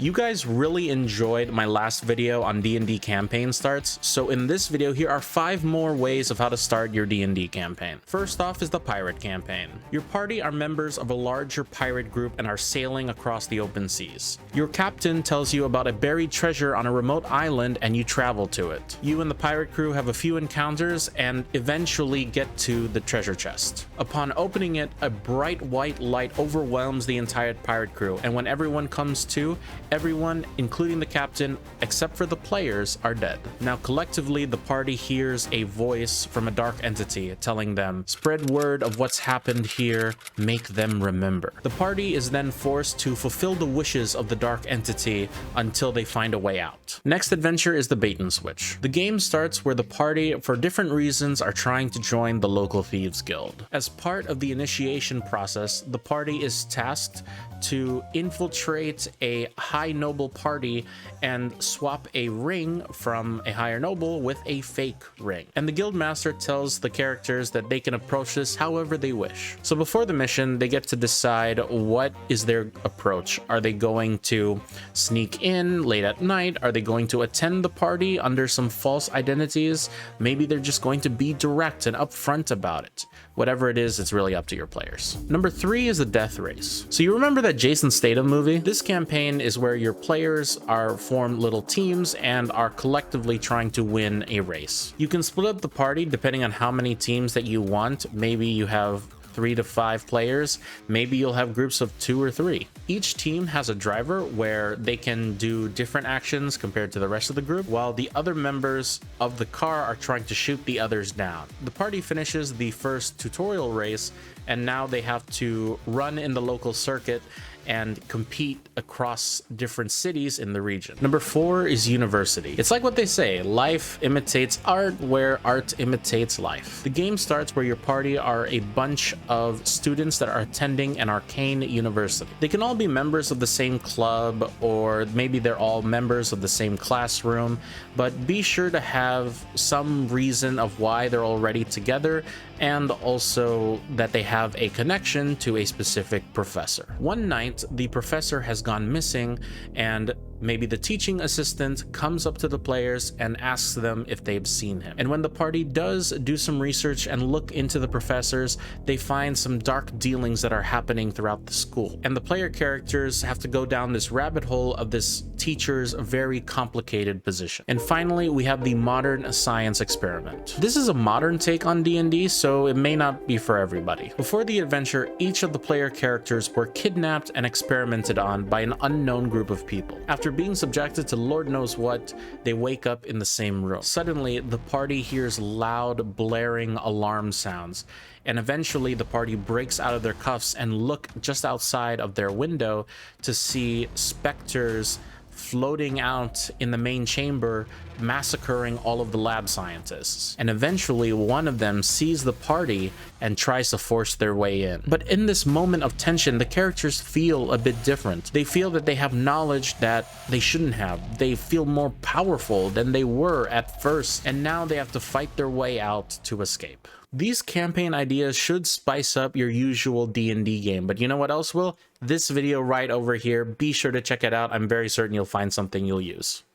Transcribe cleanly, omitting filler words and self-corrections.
You guys really enjoyed my last video on D&D campaign starts, so in this video here are 5 more ways of how to start your D&D campaign. First off is the pirate campaign. Your party are members of a larger pirate group and are sailing across the open seas. Your captain tells you about a buried treasure on a remote island and you travel to it. You and the pirate crew have a few encounters and eventually get to the treasure chest. Upon opening it, a bright white light overwhelms the entire pirate crew, and when everyone comes to, everyone, including the captain, except for the players, are dead. Now, collectively, the party hears a voice from a dark entity telling them, "Spread word of what's happened here, make them remember." The party is then forced to fulfill the wishes of the dark entity until they find a way out. Next adventure is the bait and switch. The game starts where the party, for different reasons, are trying to join the local thieves guild. As part of the initiation process, the party is tasked to infiltrate a high noble party and swap a ring from a higher noble with a fake ring. And the guild master tells the characters that they can approach this however they wish. So before the mission, they get to decide what is their approach. Are they going to sneak in late at night? Are they going to attend the party under some false identities? Maybe they're just going to be direct and upfront about it. Whatever it is, it's really up to your players. Number 3 is the death race. So you remember that Jason Statham movie? This campaign is where your players form little teams and are collectively trying to win a race. You can split up the party depending on how many teams that you want. Maybe you have 3 to 5 players. Maybe you'll have groups of 2 or 3. Each team has a driver where they can do different actions compared to the rest of the group, while the other members of the car are trying to shoot the others down. The party finishes the first tutorial race, and now they have to run in the local circuit and compete across different cities in the region. Number 4 is university. It's like what they say, life imitates art where art imitates life. The game starts where your party are a bunch of students that are attending an arcane university. They can all be members of the same club, or maybe they're all members of the same classroom, but be sure to have some reason of why they're already together, and also that they have a connection to a specific professor. One night, the professor has gone missing, and maybe the teaching assistant comes up to the players and asks them if they've seen him. And when the party does do some research and look into the professors, they find some dark dealings that are happening throughout the school. And the player characters have to go down this rabbit hole of this teacher's very complicated position. And finally, we have the modern science experiment. This is a modern take on D&D, so it may not be for everybody. Before the adventure, each of the player characters were kidnapped and experimented on by an unknown group of people. After being subjected to Lord knows what, they wake up in the same room. Suddenly, the party hears loud, blaring alarm sounds, and eventually the party breaks out of their cuffs and look just outside of their window to see specters floating out in the main chamber, massacring all of the lab scientists. And eventually one of them sees the party and tries to force their way in. But in this moment of tension, the characters feel a bit different. They feel that they have knowledge that they shouldn't have. They feel more powerful than they were at first, and now they have to fight their way out to escape. These campaign ideas should spice up your usual D&D game, but you know what else will? This video right over here. Be sure to check it out. I'm very certain you'll find something you'll use.